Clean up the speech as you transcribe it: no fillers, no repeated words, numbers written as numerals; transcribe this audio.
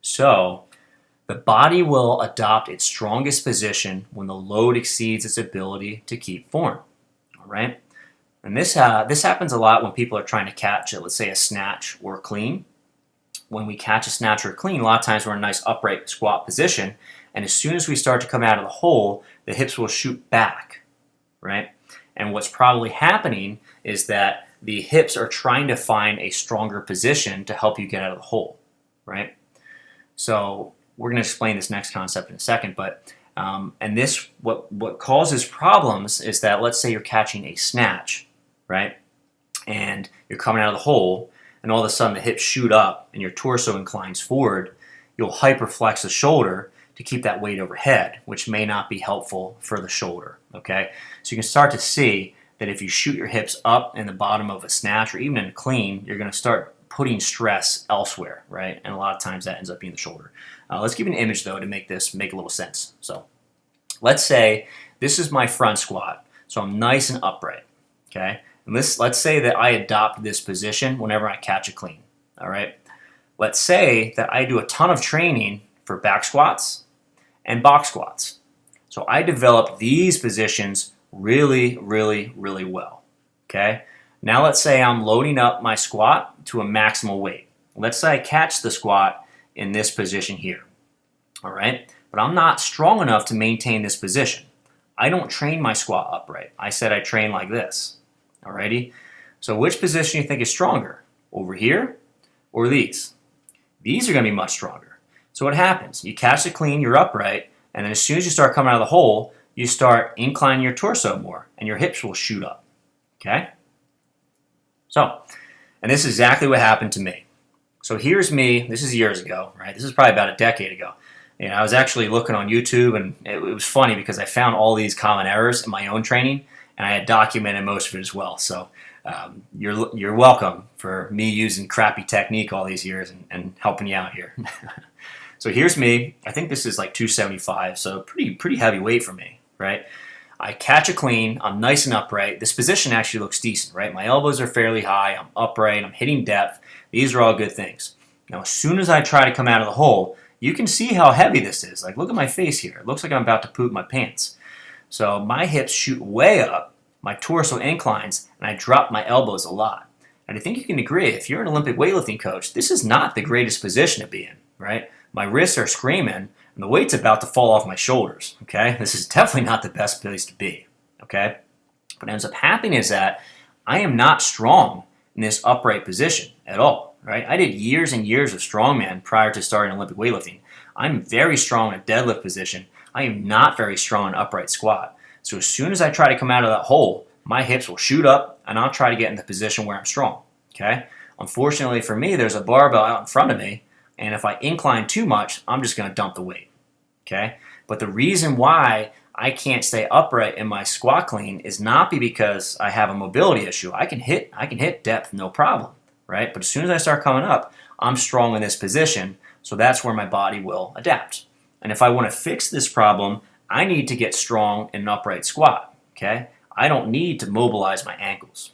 So the body will adopt its strongest position when the load exceeds its ability to keep form. All right? And this happens a lot when people are trying to catch, let's say, a snatch or a clean. When we catch a snatch or a clean, a lot of times we're in a nice upright squat position, and as soon as we start to come out of the hole, the hips will shoot back, right? And what's probably happening is that the hips are trying to find a stronger position to help you get out of the hole, right? So we're going to explain this next concept in a second, but and this what causes problems is that, let's say you're catching a snatch, right? And you're coming out of the hole, and all of a sudden the hips shoot up and your torso inclines forward. You'll hyperflex the shoulder to keep that weight overhead, which may not be helpful for the shoulder, okay? So you can start to see that if you shoot your hips up in the bottom of a snatch or even in a clean, you're going to start putting stress elsewhere, right? And a lot of times that ends up being the shoulder. Let's give you an image, though, to make this make a little sense. So let's say this is my front squat, so I'm nice and upright, okay? And let's say that I adopt this position whenever I catch a clean, all right? Let's say that I do a ton of training for back squats and box squats. So I develop these positions really, really, really well, okay? Now let's say I'm loading up my squat to a maximal weight. Let's say I catch the squat in this position here, all right? But I'm not strong enough to maintain this position. I don't train my squat upright. I said I train like this, alrighty? So which position do you think is stronger? Over here or these? These are gonna be much stronger. So what happens? You catch the clean, you're upright, and then as soon as you start coming out of the hole, you start inclining your torso more, and your hips will shoot up, okay? So, and this is exactly what happened to me. So here's me, this is years ago, right? This is probably about a decade ago. And I was actually looking on YouTube, and it was funny because I found all these common errors in my own training, and I had documented most of it as well. So you're welcome for me using crappy technique all these years and helping you out here. So here's me. I think this is like 275, so pretty heavy weight for me, right? I catch a clean, I'm nice and upright. This position actually looks decent, right? My elbows are fairly high, I'm upright, I'm hitting depth. These are all good things. Now, as soon as I try to come out of the hole, you can see how heavy this is. Like, look at my face here. It looks like I'm about to poop my pants. So my hips shoot way up, my torso inclines, and I drop my elbows a lot. And I think you can agree, if you're an Olympic weightlifting coach, this is not the greatest position to be in, right? My wrists are screaming, and the weight's about to fall off my shoulders, okay? This is definitely not the best place to be, okay? What ends up happening is that I am not strong in this upright position at all, right? I did years and years of strongman prior to starting Olympic weightlifting. I'm very strong in a deadlift position. I am not very strong in upright squat. So as soon as I try to come out of that hole, my hips will shoot up, and I'll try to get in the position where I'm strong, okay? Unfortunately for me, there's a barbell out in front of me, and if I incline too much, I'm just going to dump the weight, okay? But the reason why I can't stay upright in my squat clean is not because I have a mobility issue. I can hit depth no problem, right? But as soon as I start coming up, I'm strong in this position, so that's where my body will adapt. And if I want to fix this problem, I need to get strong in an upright squat, okay? I don't need to mobilize my ankles,